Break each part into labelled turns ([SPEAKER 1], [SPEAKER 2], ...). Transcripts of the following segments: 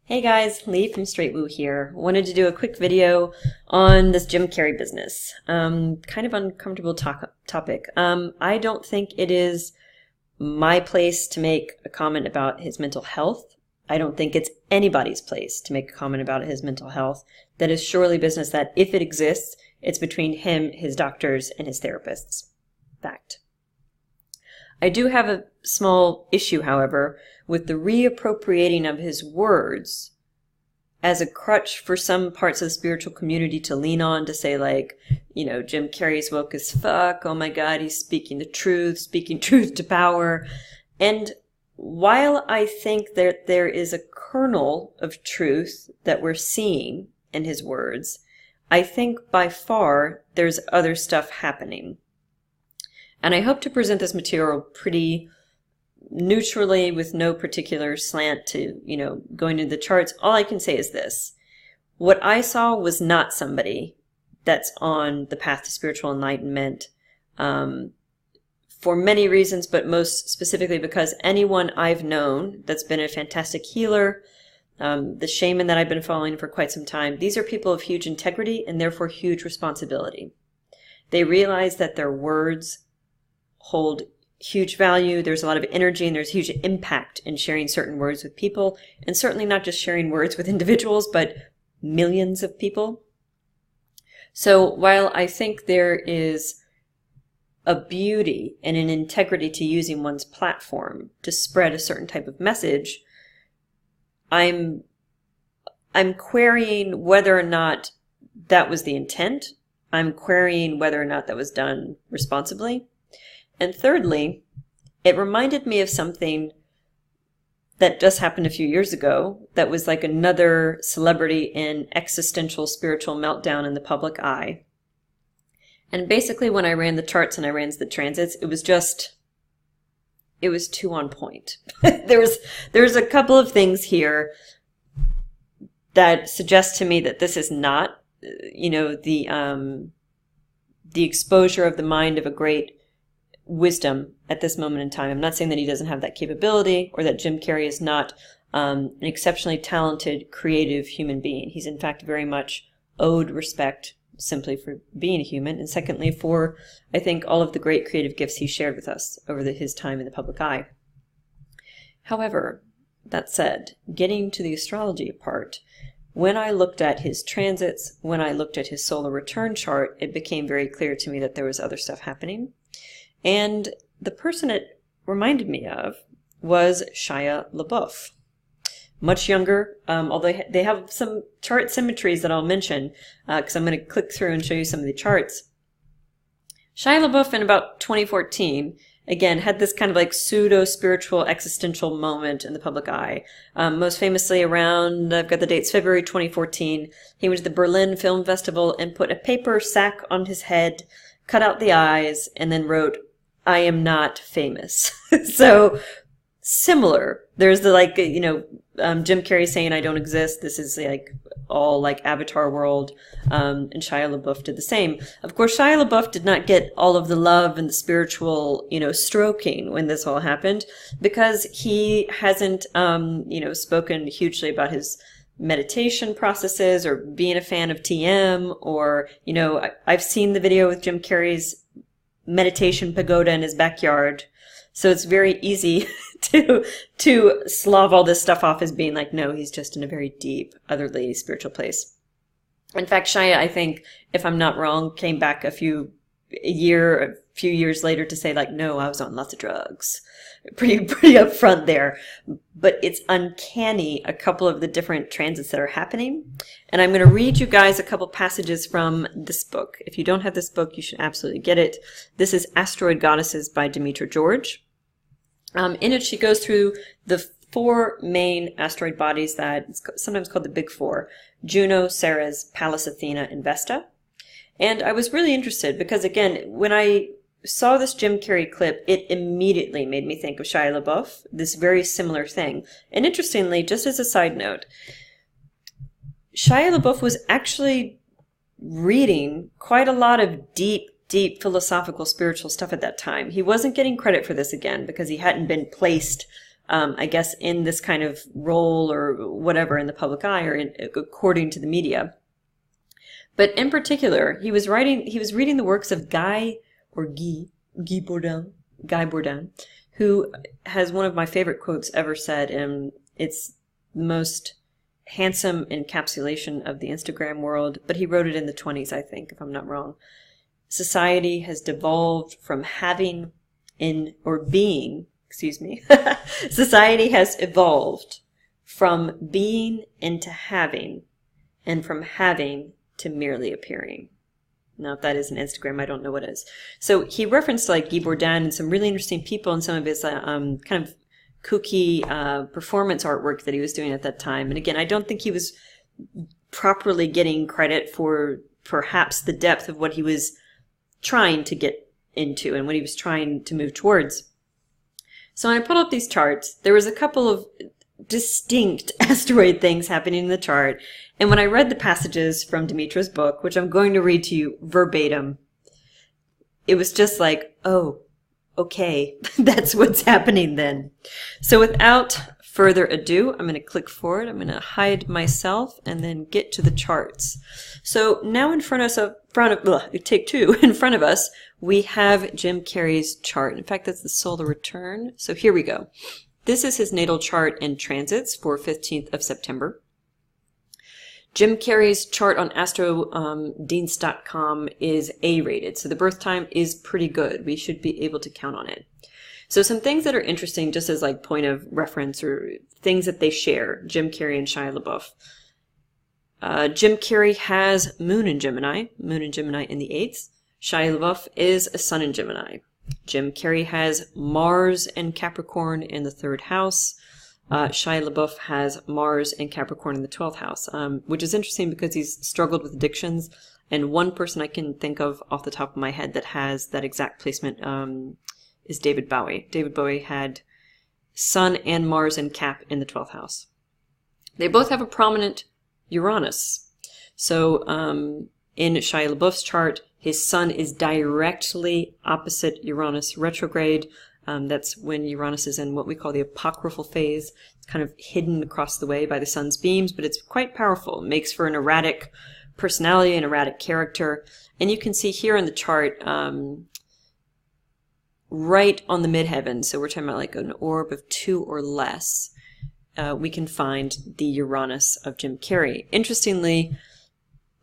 [SPEAKER 1] Hey guys, Lee from Straight Woo here. Wanted to do a quick video on this Jim Carrey business. Kind of uncomfortable topic. I don't think it is my place to make a comment about his mental health. I don't think it's anybody's place to make a comment about his mental health. That is surely business that, if it exists, it's between him, his doctors, and his therapists. Fact. I do have a small issue, however, with the reappropriating of his words as a crutch for some parts of the spiritual community to lean on, to say, like, you know, Jim Carrey's woke as fuck, oh my god, he's speaking the truth, speaking truth to power. And while I think that there is a kernel of truth that we're seeing in his words, I think by far there's other stuff happening. And I hope to present this material pretty neutrally, with no particular slant to, going into the charts. All I can say is this. What I saw was not somebody that's on the path to spiritual enlightenment, for many reasons, but most specifically because anyone I've known that's been a fantastic healer, the shaman that I've been following for quite some time, these are people of huge integrity and therefore huge responsibility. They realize that their words hold huge value. There's a lot of energy and there's huge impact in sharing certain words with people, and certainly not just sharing words with individuals, but millions of people. So while I think there is a beauty and an integrity to using one's platform to spread a certain type of message, I'm querying whether or not that was the intent. I'm querying whether or not that was done responsibly. And thirdly, it reminded me of something that just happened a few years ago that was like another celebrity in existential spiritual meltdown in the public eye. And basically when I ran the charts and I ran the transits, it was too on point. There's a couple of things here that suggest to me that this is not, the exposure of the mind of a great wisdom at this moment in time. I'm not saying that he doesn't have that capability or that Jim Carrey is not an exceptionally talented, creative human being. He's in fact very much owed respect simply for being a human, and secondly for, I think, all of the great creative gifts he shared with us over his time in the public eye. However, that said, getting to the astrology part, when I looked at his transits, when I looked at his solar return chart, it became very clear to me that there was other stuff happening. And the person it reminded me of was Shia Labeouf. Much younger, although they have some chart symmetries that I'll mention, because I'm going to click through and show you some of the charts. Shia LaBeouf in about 2014, again, had this kind of like pseudo-spiritual existential moment in the public eye. Most famously around, I've got the dates, February 2014, he went to the Berlin Film Festival and put a paper sack on his head, cut out the eyes, and then wrote, "I am not famous." So similar. There's the Jim Carrey saying I don't exist. This is like all like Avatar world. And Shia LaBeouf did the same. Of course, Shia LaBeouf did not get all of the love and the spiritual, stroking when this all happened, because he hasn't, spoken hugely about his meditation processes or being a fan of TM, or, I've seen the video with Jim Carrey's meditation pagoda in his backyard. So it's very easy to slov all this stuff off as being like, no, he's just in a very deep, otherly spiritual place. In fact, Shia, I think, if I'm not wrong, came back a few years later to say like, no, I was on lots of drugs. Pretty upfront there. But it's uncanny, a couple of the different transits that are happening. And I'm going to read you guys a couple passages from this book. If you don't have this book, you should absolutely get it. This is Asteroid Goddesses by Demetra George. In it, she goes through the four main asteroid bodies that it's sometimes called the Big Four: Juno, Ceres, Pallas Athena, and Vesta. And I was really interested because, again, when I saw this Jim Carrey clip, it immediately made me think of Shia LaBeouf, this very similar thing. And interestingly, just as a side note, Shia LaBeouf was actually reading quite a lot of deep philosophical, spiritual stuff at that time. He wasn't getting credit for this, again, because he hadn't been placed I guess, in this kind of role or whatever in the public eye or according to the media. But in particular, he was reading the works of Guy Bourdin, who has one of my favorite quotes ever said, and it's the most handsome encapsulation of the Instagram world, but he wrote it in the 20s, I think, if I'm not wrong. Society has devolved from having Society has evolved from being into having, and from having to merely appearing. Now, if that isn't Instagram, I don't know what is. So he referenced like Guy Bourdin and some really interesting people and some of his kind of kooky performance artwork that he was doing at that time. And again, I don't think he was properly getting credit for perhaps the depth of what he was trying to get into and what he was trying to move towards. So when I put up these charts, there was a couple of distinct asteroid things happening in the chart. And when I read the passages from Dimitra's book, which I'm going to read to you verbatim, it was just like, oh, okay, that's what's happening then. So without further ado, I'm going to click forward. I'm going to hide myself and then get to the charts. So now in front of us, we have Jim Carrey's chart. In fact, that's the solar return. So here we go. This is his natal chart in transits for 15th of September. Jim Carrey's chart on astrodienst.com is A-rated, so the birth time is pretty good. We should be able to count on it. So some things that are interesting, just as like point of reference or things that they share, Jim Carrey and Shia Labeouf. Jim Carrey has Moon in Gemini in the 8th. Shia LaBeouf is a Sun in Gemini. Jim Carrey has Mars and Capricorn in the 3rd house. Shia LaBeouf has Mars and Capricorn in the 12th house, which is interesting because he's struggled with addictions. And one person I can think of off the top of my head that has that exact placement is David Bowie. David Bowie had Sun and Mars and Cap in the 12th house. They both have a prominent Uranus. So in Shia LaBeouf's chart, his Sun is directly opposite Uranus retrograde. That's when Uranus is in what we call the apocryphal phase. It's kind of hidden across the way by the sun's beams, but it's quite powerful. It makes for an erratic personality, an erratic character. And you can see here in the chart, right on the midheaven, so we're talking about like an orb of 2 or less, we can find the Uranus of Jim Carrey. Interestingly,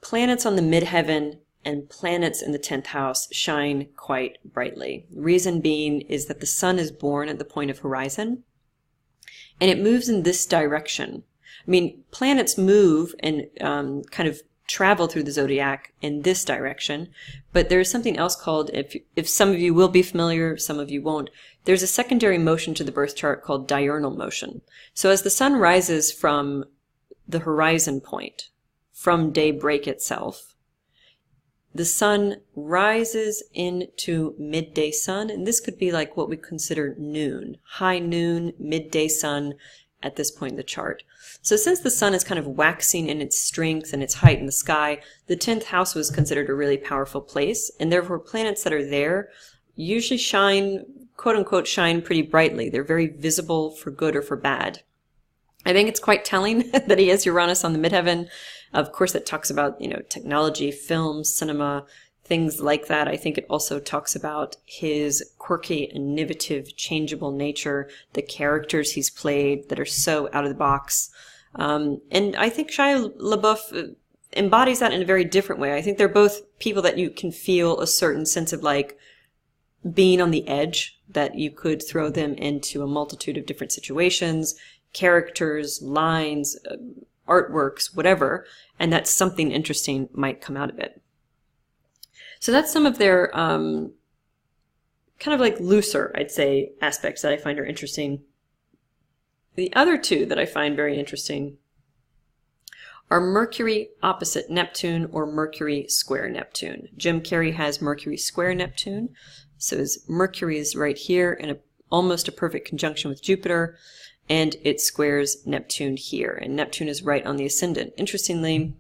[SPEAKER 1] planets on the midheaven and planets in the 10th house shine quite brightly. Reason being is that the sun is born at the point of horizon, and it moves in this direction. I mean, planets move and kind of travel through the zodiac in this direction, but there's something else called, if some of you will be familiar, some of you won't, there's a secondary motion to the birth chart called diurnal motion. So as the sun rises from the horizon point, from daybreak itself, the sun rises into midday sun, and this could be like what we consider noon, high noon, midday sun at this point in the chart. So since the sun is kind of waxing in its strength and its height in the sky, the 10th house was considered a really powerful place, and therefore planets that are there usually shine, quote unquote, shine pretty brightly. They're very visible for good or for bad. I think it's quite telling that he has Uranus on the midheaven. Of course, it talks about, technology, film, cinema, things like that. I think it also talks about his quirky, innovative, changeable nature, the characters he's played that are so out of the box. And I think Shia LaBeouf embodies that in a very different way. I think they're both people that you can feel a certain sense of like being on the edge, that you could throw them into a multitude of different situations, characters, lines, artworks, whatever, and that something interesting might come out of it. So that's some of their kind of like looser, I'd say, aspects that I find are interesting. The other two that I find very interesting are Mercury opposite Neptune or Mercury square Neptune. Jim Carrey has Mercury square Neptune, so his Mercury is right here in almost a perfect conjunction with Jupiter, and it squares Neptune here, and Neptune is right on the ascendant. Interestingly,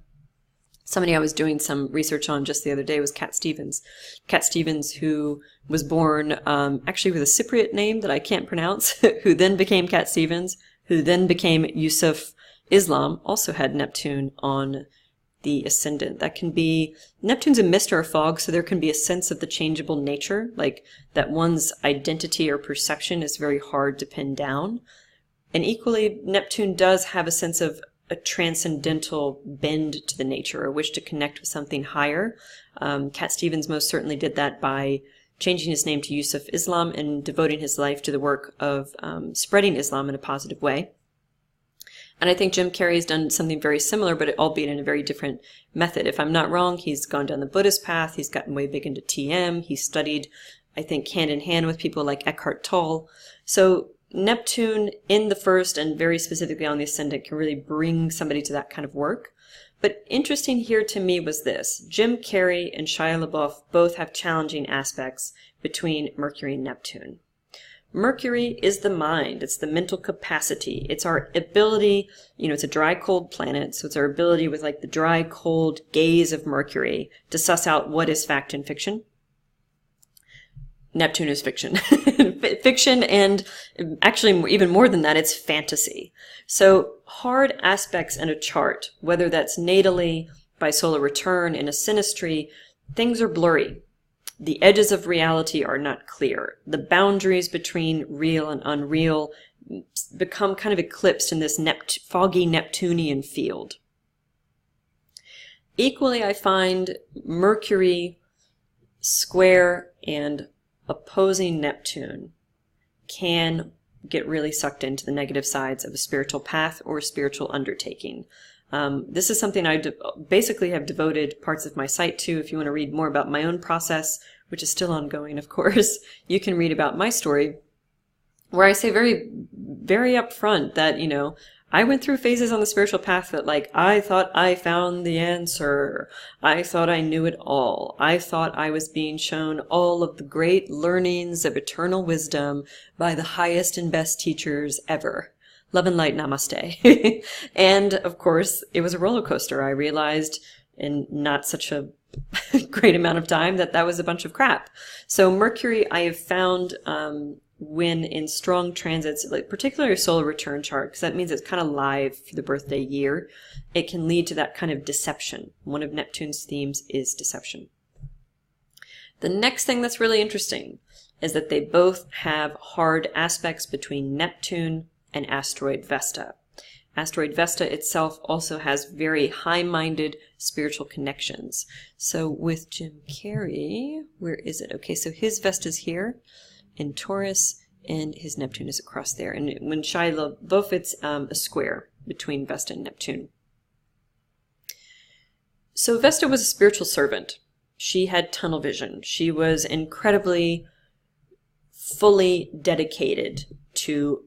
[SPEAKER 1] Somebody I was doing some research on just the other day was Cat Stevens. Cat Stevens, who was born actually with a Cypriot name that I can't pronounce, who then became Cat Stevens, who then became Yusuf Islam, also had Neptune on the ascendant. That can be, Neptune's a mist or a fog, so there can be a sense of the changeable nature, like that one's identity or perception is very hard to pin down. And equally, Neptune does have a sense of a transcendental bend to the nature, or wish to connect with something higher. Cat Stevens most certainly did that by changing his name to Yusuf Islam and devoting his life to the work of spreading Islam in a positive way. And I think Jim Carrey has done something very similar, but albeit in a very different method. If I'm not wrong, he's gone down the Buddhist path. He's gotten way big into TM. He studied, I think, hand in hand with people like Eckhart Tolle. So Neptune in the first and very specifically on the ascendant can really bring somebody to that kind of work. But interesting here to me was this. Jim Carrey and Shia Labeouf both have challenging aspects between Mercury and Neptune. Mercury is the mind. It's the mental capacity. It's our ability, it's a dry, cold planet. So it's our ability with like the dry, cold gaze of Mercury to suss out what is fact and fiction. Neptune is fiction. Fiction, and actually even more than that, it's fantasy. So hard aspects in a chart, whether that's natally, by solar return, in a synastry, things are blurry. The edges of reality are not clear. The boundaries between real and unreal become kind of eclipsed in this foggy Neptunian field. Equally, I find Mercury square and opposing Neptune can get really sucked into the negative sides of a spiritual path or a spiritual undertaking. This is something I basically have devoted parts of my site to. If you want to read more about my own process, which is still ongoing, of course, you can read about my story, where I say very, very upfront that, I went through phases on the spiritual path that, like, I thought I found the answer. I thought I knew it all. I thought I was being shown all of the great learnings of eternal wisdom by the highest and best teachers ever. Love and light, namaste. And, of course, it was a roller coaster. I realized in not such a great amount of time that was a bunch of crap. So Mercury, I have found when in strong transits, like particularly a solar return chart, because that means it's kind of live for the birthday year, it can lead to that kind of deception. One of Neptune's themes is deception. The next thing that's really interesting is that they both have hard aspects between Neptune and asteroid Vesta. Asteroid Vesta itself also has very high-minded spiritual connections. So with Jim Carrey, where is it? Okay, so his Vesta's here in Taurus, and his Neptune is across there. And when Shia La Boeuf, it's a square between Vesta and Neptune. So Vesta was a spiritual servant. She had tunnel vision. She was incredibly fully dedicated to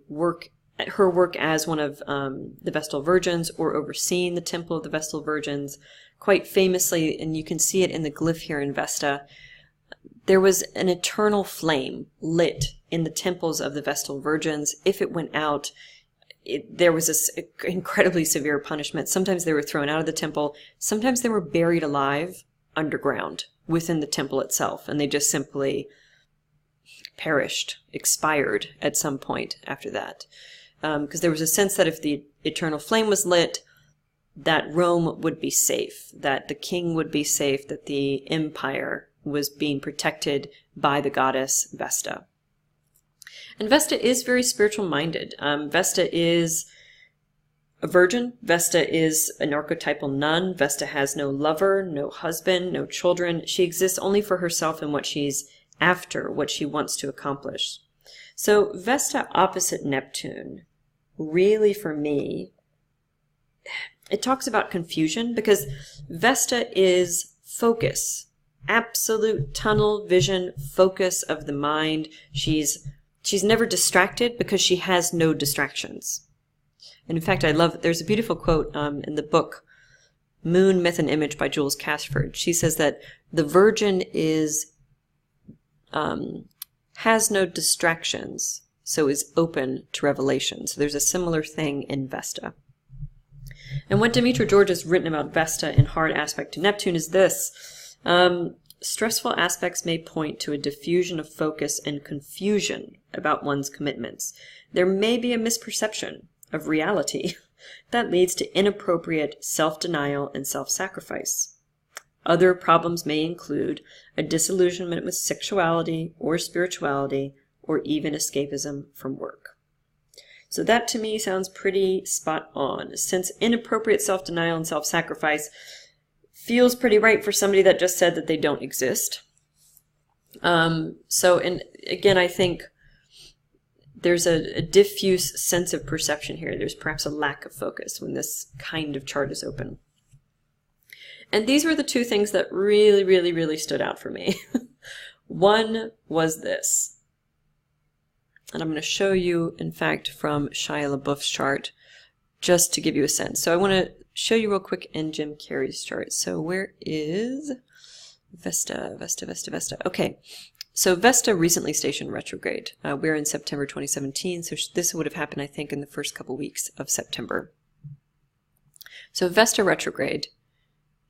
[SPEAKER 1] her work as one of the Vestal Virgins, or overseeing the Temple of the Vestal Virgins. Quite famously, and you can see it in the glyph here in Vesta, there was an eternal flame lit in the temples of the Vestal Virgins. If it went out, there was this incredibly severe punishment. Sometimes they were thrown out of the temple. Sometimes they were buried alive underground within the temple itself, and they just simply perished, expired at some point after that. Because there was a sense that if the eternal flame was lit, that Rome would be safe, that the king would be safe, that the empire was being protected by the goddess Vesta. And Vesta is very spiritual minded. Vesta is a virgin. Vesta is an archetypal nun. Vesta has no lover, no husband, no children. She exists only for herself and what she's after, what she wants to accomplish. So Vesta opposite Neptune, really for me, it talks about confusion, because Vesta is focus. Absolute tunnel vision, focus of the mind. She's never distracted because she has no distractions. And in fact, I love, there's a beautiful quote in the book Moon, Myth and Image by Jules Cashford. She says that the virgin has no distractions, so is open to revelation. So there's a similar thing in Vesta. And what Demetra George has written about Vesta in hard aspect to Neptune is this. Stressful aspects may point to a diffusion of focus and confusion about one's commitments. There may be a misperception of reality that leads to inappropriate self-denial and self-sacrifice. Other problems may include a disillusionment with sexuality or spirituality, or even escapism from work. So that to me sounds pretty spot on, since inappropriate self-denial and self-sacrifice feels pretty right for somebody that just said that they don't exist. And again, I think there's a diffuse sense of perception here. There's perhaps a lack of focus when this kind of chart is open. And these were the two things that really, really, really stood out for me. One was this. And I'm going to show you, in fact, from Shia La Boeuf's chart, just to give you a sense. So I want to show you real quick in Jim Carrey's chart. So where is Vesta? Okay. So Vesta recently stationed retrograde. We're in September 2017, so this would have happened, I think, in the first couple weeks of September. So Vesta retrograde,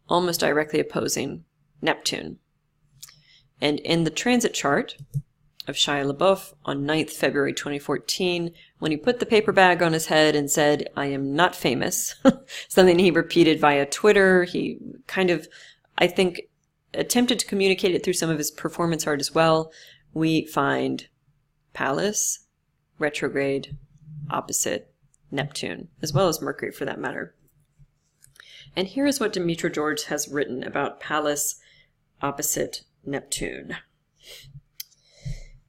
[SPEAKER 1] almost directly opposing Neptune. And in the transit chart of Shia La Boeuf on 9th February 2014, when he put the paper bag on his head and said, "I am not famous," something he repeated via Twitter, he kind of, I think, attempted to communicate it through some of his performance art as well. We find Pallas retrograde opposite Neptune, as well as Mercury for that matter. And here is what Demetra George has written about Pallas opposite Neptune.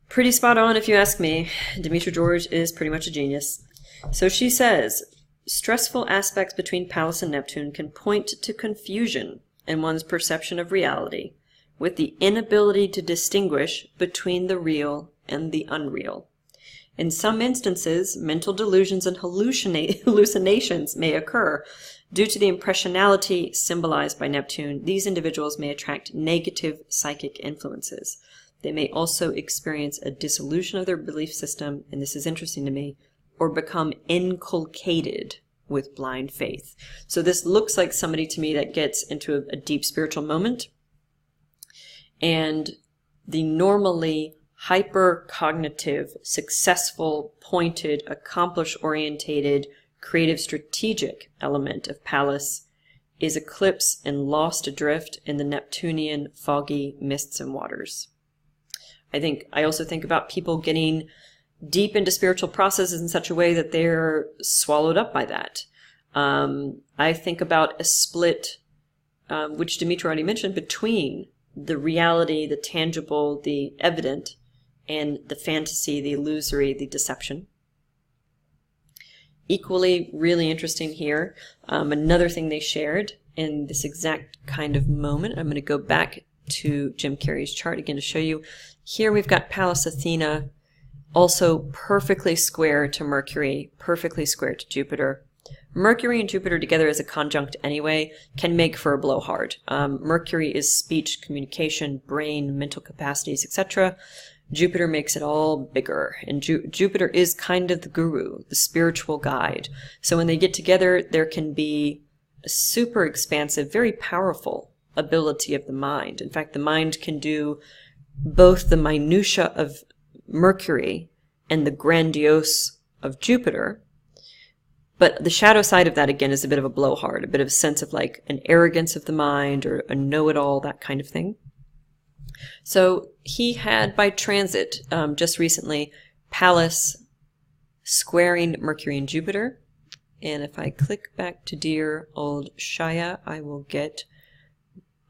[SPEAKER 1] Pretty spot on if you ask me. Demetra George is pretty much a genius. So she says, stressful aspects between Pallas and Neptune can point to confusion in one's perception of reality, with the inability to distinguish between the real and the unreal. In some instances, mental delusions and hallucinations may occur. Due to the impressionality symbolized by Neptune, these individuals may attract negative psychic influences. They may also experience a dissolution of their belief system, and this is interesting to me, or become inculcated with blind faith. So this looks like somebody to me that gets into a deep spiritual moment, and the normally hyper-cognitive, successful, pointed, accomplish-orientated, creative, strategic element of Pallas is eclipse and lost adrift in the Neptunian foggy mists and waters. I also think about people getting deep into spiritual processes in such a way that they're swallowed up by that. I think about a split, which Demetra already mentioned, between the reality, the tangible, the evident, and the fantasy, the illusory, the deception. Equally really interesting here, another thing they shared in this exact kind of moment. I'm going to go back to Jim Carrey's chart again to show you. Here we've got Pallas Athena, also perfectly square to Mercury, perfectly square to Jupiter. Mercury and Jupiter together as a conjunct anyway can make for a blowhard. Mercury is speech, communication, brain, mental capacities, etc. Jupiter makes it all bigger, and Jupiter is kind of the guru, the spiritual guide. So when they get together, there can be a super expansive, very powerful ability of the mind. In fact, the mind can do both the minutia of Mercury and the grandiose of Jupiter. But the shadow side of that, again, is a bit of a blowhard, a bit of a sense of like an arrogance of the mind or a know-it-all, that kind of thing. So he had, by transit, just recently, Pallas squaring Mercury and Jupiter. And if I click back to dear old Shia, I will get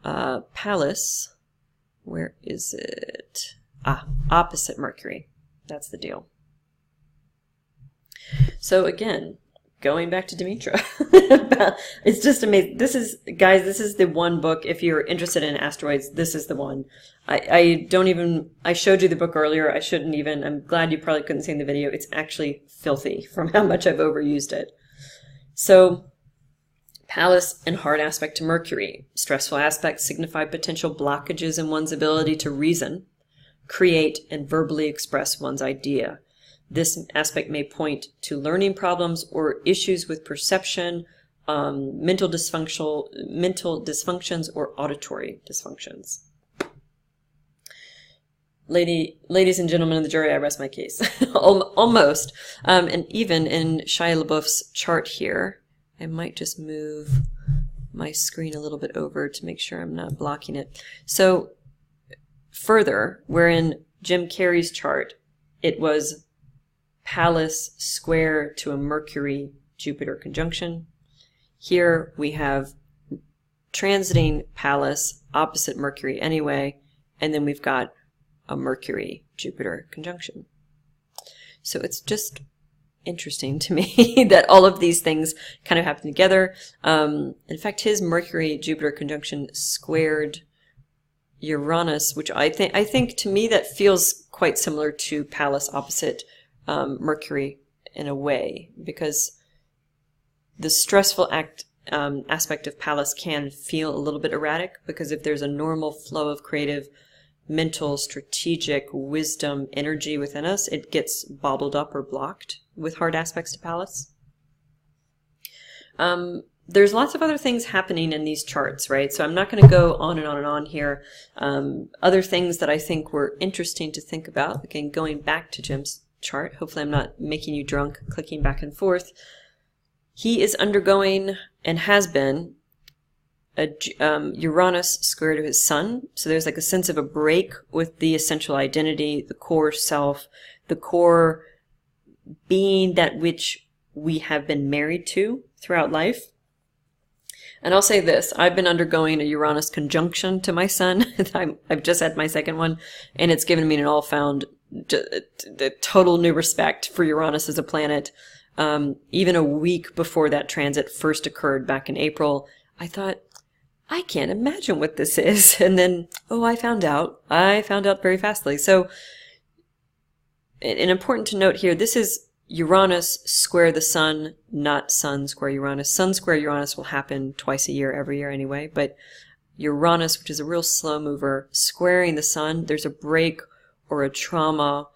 [SPEAKER 1] Pallas. Where is it? Opposite Mercury. That's the deal. So again, going back to Demetra, it's just amazing. This is, guys, this is the one book. If you're interested in asteroids, this is the one. I showed you the book earlier. I'm glad you probably couldn't see in the video. It's actually filthy from how much I've overused it. So, Pallas in hard aspect to Mercury. Stressful aspects signify potential blockages in one's ability to reason, create, and verbally express one's idea. This aspect may point to learning problems or issues with perception, mental dysfunctions or auditory dysfunctions. Ladies and gentlemen of the jury, I rest my case. Almost. And even in Shia Labeouf's chart here, I might just move my screen a little bit over to make sure I'm not blocking it. So further, where in Jim Carrey's chart, it was Pallas square to a Mercury-Jupiter conjunction. Here we have transiting Pallas opposite Mercury anyway, and then we've got a Mercury-Jupiter conjunction. So it's just interesting to me that all of these things kind of happen together. In fact, his Mercury-Jupiter conjunction squared Uranus, which I think to me that feels quite similar to Pallas opposite Mercury in a way, because the stressful aspect of Pallas can feel a little bit erratic, because if there's a normal flow of creative, mental, strategic wisdom energy within us, it gets bottled up or blocked with hard aspects to Pallas. There's lots of other things happening in these charts, right? So I'm not going to go on and on and on here. Other things that I think were interesting to think about, again, going back to Jim's chart. Hopefully I'm not making you drunk clicking back and forth. He is undergoing, and has been, a Uranus square to his sun. So there's like a sense of a break with the essential identity, the core self, the core being that which we have been married to throughout life. And I'll say this, I've been undergoing a Uranus conjunction to my sun. I've just had my second one, and it's given me an all-found total new respect for Uranus as a planet. Even a week before that transit first occurred back in April, I thought, I can't imagine what this is. And then, I found out. I found out very fastly. So, and important to note here, this is Uranus square the sun, not sun square Uranus. Sun square Uranus will happen twice a year, every year anyway. But Uranus, which is a real slow mover, squaring the sun, there's a break or a trauma.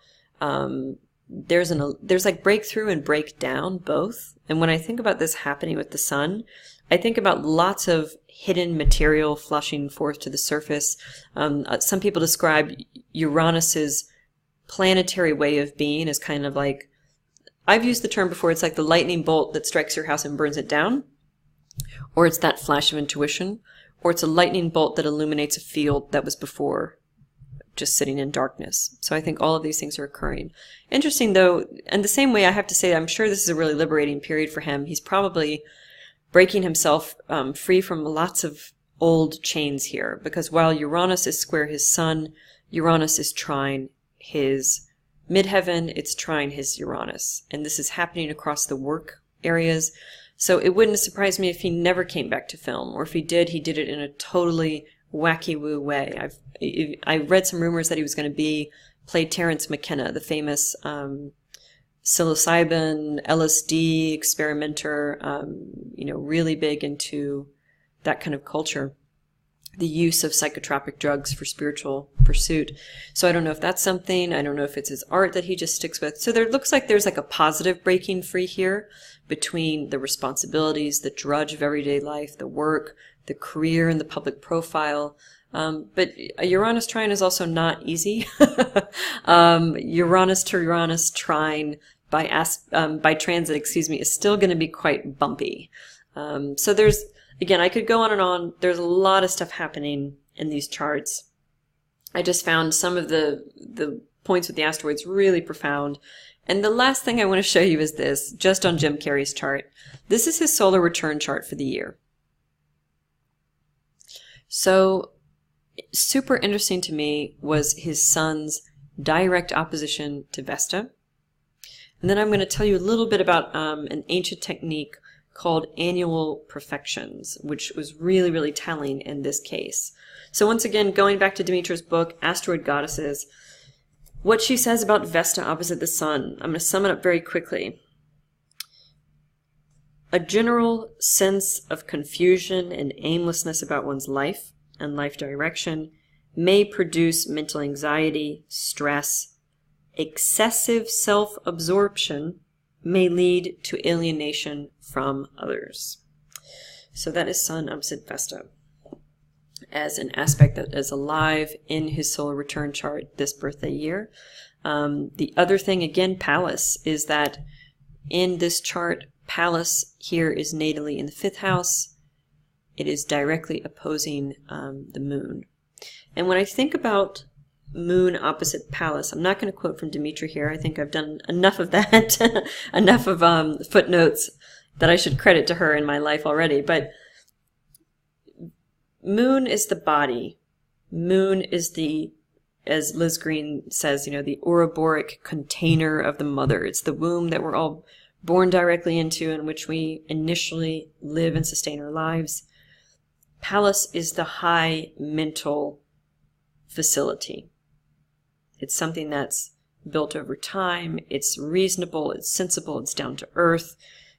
[SPEAKER 1] There's like breakthrough and breakdown, both. And when I think about this happening with the sun, I think about lots of hidden material flushing forth to the surface. Some people describe Uranus's planetary way of being as kind of like, I've used the term before, it's like the lightning bolt that strikes your house and burns it down, or it's that flash of intuition, or it's a lightning bolt that illuminates a field that was before just sitting in darkness. So I think all of these things are occurring. Interesting though, and the same way I have to say, I'm sure this is a really liberating period for him. He's probably breaking himself free from lots of old chains here, because while Uranus is square his sun, Uranus is trine his midheaven, it's trine his Uranus. And this is happening across the work areas. So it wouldn't surprise me if he never came back to film, or if he did it in a totally wacky-woo way. I read some rumors that he was going to play Terence McKenna, the famous psilocybin, LSD experimenter, really big into that kind of culture, the use of psychotropic drugs for spiritual pursuit. So I don't know if that's something, I don't know if it's his art that he just sticks with. So there looks like there's like a positive breaking free here between the responsibilities, the drudge of everyday life, the work, the career, and the public profile. But a Uranus trine is also not easy. Uranus to Uranus trine by transit, is still going to be quite bumpy. So there's, again, I could go on and on. There's a lot of stuff happening in these charts. I just found some of the points with the asteroids really profound. And the last thing I want to show you is this, just on Jim Carrey's chart. This is his solar return chart for the year. So super interesting to me was his sun's direct opposition to Vesta. And then I'm going to tell you a little bit about an ancient technique called annual perfections, which was really, really telling in this case. So once again, going back to Demetra's book, Asteroid Goddesses, what she says about Vesta opposite the sun, I'm going to sum it up very quickly. A general sense of confusion and aimlessness about one's life and life direction may produce mental anxiety, stress. Excessive self-absorption may lead to alienation from others. So that is Sun opposite Vesta as an aspect that is alive in his solar return chart this birthday year. The other thing, again, Pallas, is that in this chart, Pallas here is natally in the 5th house. It is directly opposing the moon. And when I think about moon opposite Pallas, I'm not going to quote from Demetra here. I think I've done enough of that, enough of footnotes that I should credit to her in my life already. But moon is the body. Moon is the, as Liz Green says, the oroboric container of the mother. It's the womb that we're all born directly into, in which we initially live and sustain our lives. Pallas is the high mental facility. It's something that's built over time. It's reasonable, it's sensible, it's down to earth.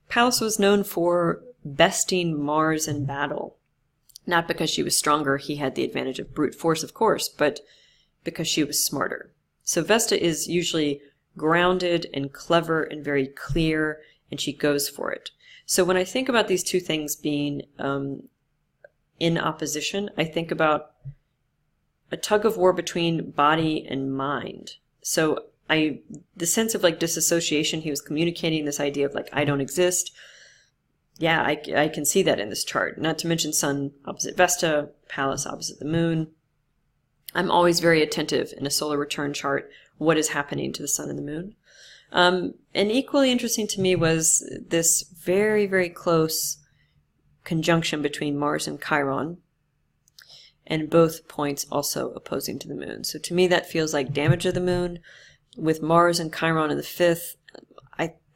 [SPEAKER 1] Pallas was known for besting Mars in battle. Not because she was stronger, he had the advantage of brute force, of course, but because she was smarter. So Vesta is usually grounded and clever and very clear, and she goes for it. So when I think about these two things being in opposition, I think about a tug of war between body and mind. So the sense of disassociation, he was communicating this idea of I don't exist. Yeah, I can see that in this chart. Not to mention Sun opposite Vesta, Pallas opposite the moon. I'm always very attentive in a solar return chart, what is happening to the sun and the moon. And equally interesting to me was this very, very close conjunction between Mars and Chiron, and both points also opposing to the moon. So to me that feels like damage of the moon. With Mars and Chiron in the 5th,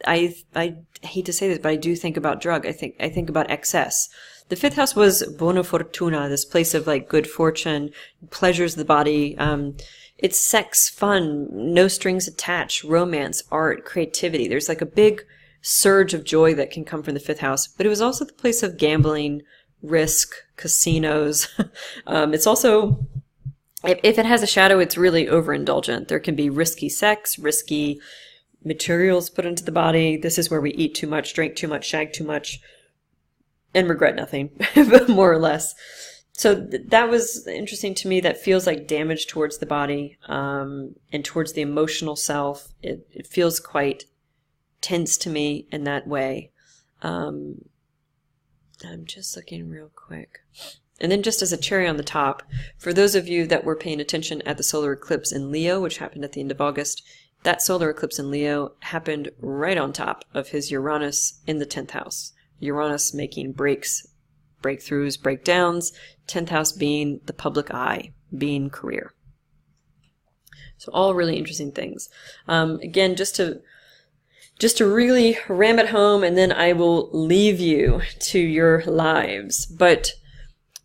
[SPEAKER 1] I hate to say this, but I do think about drug. I think about excess. The 5th house was bona fortuna, this place of good fortune, pleasures of the body. It's sex, fun, no strings attached, romance, art, creativity. There's a big surge of joy that can come from the 5th house, but it was also the place of gambling, risk, casinos. It's also, if it has a shadow, it's really overindulgent. There can be risky sex, risky materials put into the body. This is where we eat too much, drink too much, shag too much, and regret nothing, more or less. So that was interesting to me. That feels like damage towards the body and towards the emotional self. It feels quite tense to me in that way. I'm just looking real quick. And then just as a cherry on the top, for those of you that were paying attention at the solar eclipse in Leo, which happened at the end of August, that solar eclipse in Leo happened right on top of his Uranus in the 10th house. Uranus making breakthroughs, breakdowns, 10th house being the public eye, being career. So all really interesting things. Again, just to really ram it home, and then I will leave you to your lives. But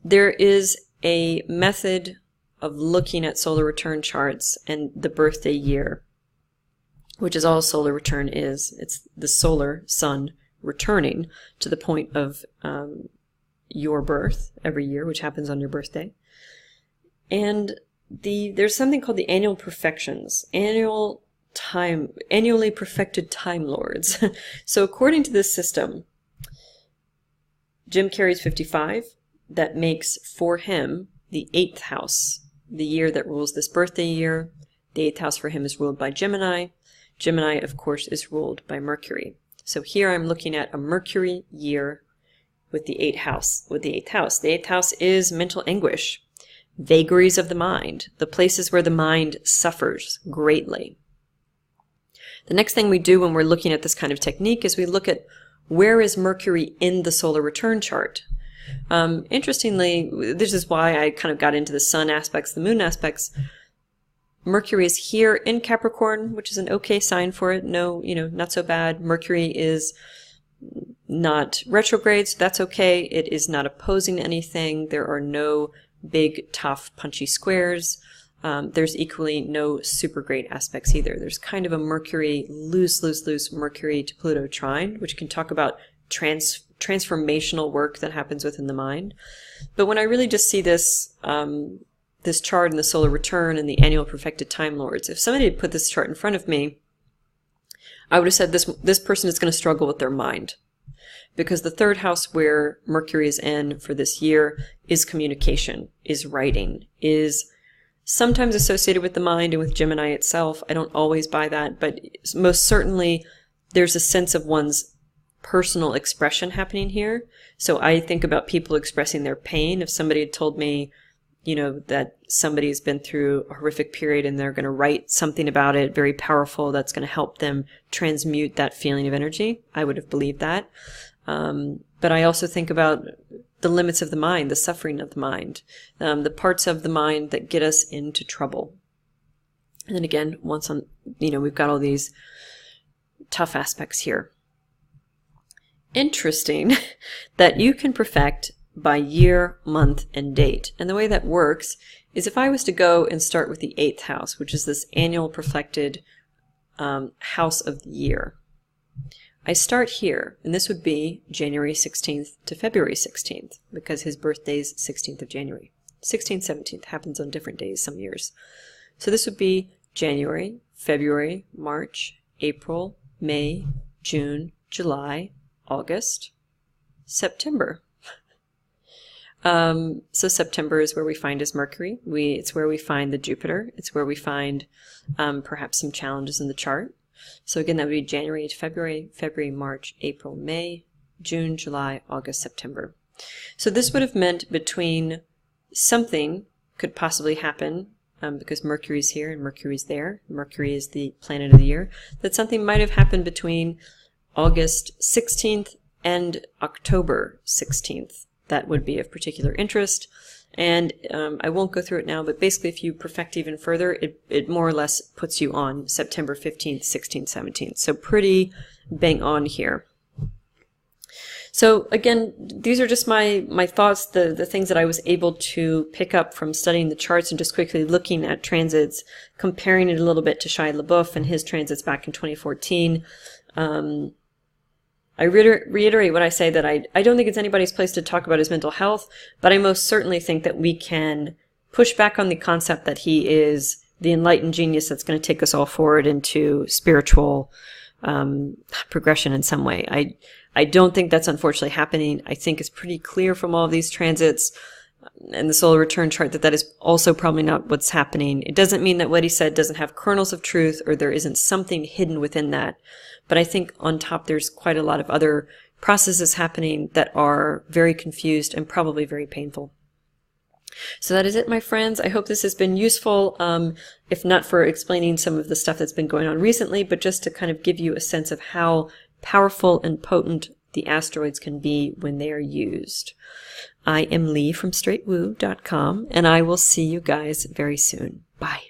[SPEAKER 1] there is a method of looking at solar return charts and the birthday year, which is all solar return is. It's the solar sun returning to the point of your birth every year, which happens on your birthday. And there's something called the annual perfections, annually perfected time lords. So according to this system, Jim Carrey's 55. That makes for him the 8th house, the year that rules this birthday year. The 8th house for him is ruled by Gemini. Gemini, of course, is ruled by Mercury. So here I'm looking at a Mercury year with the 8th house. The 8th house is mental anguish, vagaries of the mind, the places where the mind suffers greatly. The next thing we do when we're looking at this kind of technique is we look at where is Mercury in the solar return chart. Interestingly, this is why I kind of got into the sun aspects, the moon aspects. Mercury is here in Capricorn, which is an okay sign for it. No, not so bad. Mercury is not retrograde, so that's okay. It is not opposing anything. There are no big, tough, punchy squares. There's equally no super great aspects either. There's kind of a Mercury, loose Mercury to Pluto trine, which can talk about transformational work that happens within the mind. But when I really just see this this chart and the solar return and the annual perfected time lords, if somebody had put this chart in front of me, I would have said this person is going to struggle with their mind. because the third house where Mercury is in for this year is communication, is writing, is sometimes associated with the mind and with Gemini itself. I don't always buy that, but most certainly there's a sense of one's personal expression happening here. So I think about people expressing their pain. If somebody had told me, you know, that somebody's been through a horrific period and they're going to write something about it, very powerful, that's going to help them transmute that feeling of energy, I would have believed that. But I also think about the limits of the mind, the suffering of the mind, the parts of the mind that get us into trouble. And then again, once on, you know, we've got all these tough aspects here. Interesting that you can perfect by year, month, and date. And the way that works is if I was to go and start with the 8th house, which is this annual perfected house of the year. I start here, and this would be January 16th to February 16th, because his birthday is 16th of January. 16th, 17th happens on different days some years. So this would be January, February, March, April, May, June, July, August, September. So September is where we find his Mercury. It's where we find the Jupiter. It's where we find perhaps some challenges in the chart. So again, that would be January to February, February, March, April, May, June, July, August, September. So this would have meant between something could possibly happen, because Mercury's here and Mercury's there. Mercury is the planet of the year. That something might have happened between August 16th and October 16th. That would be of particular interest. And I won't go through it now, but basically if you perfect even further, it more or less puts you on September 15th, 16th, 17th. So pretty bang on here. So again, these are just my thoughts, the things that I was able to pick up from studying the charts and just quickly looking at transits, comparing it a little bit to Shia Labeouf and his transits back in 2014. I reiterate what I say, that I don't think it's anybody's place to talk about his mental health, but I most certainly think that we can push back on the concept that he is the enlightened genius that's going to take us all forward into spiritual progression in some way. I don't think that's unfortunately happening. I think it's pretty clear from all of these transits and the solar return chart that is also probably not what's happening. It doesn't mean that what he said doesn't have kernels of truth or there isn't something hidden within that. But I think on top there's quite a lot of other processes happening that are very confused and probably very painful. So that is it, my friends. I hope this has been useful, if not for explaining some of the stuff that's been going on recently, but just to kind of give you a sense of how powerful and potent the asteroids can be when they are used. I am Lee from straightwoo.com, and I will see you guys very soon. Bye.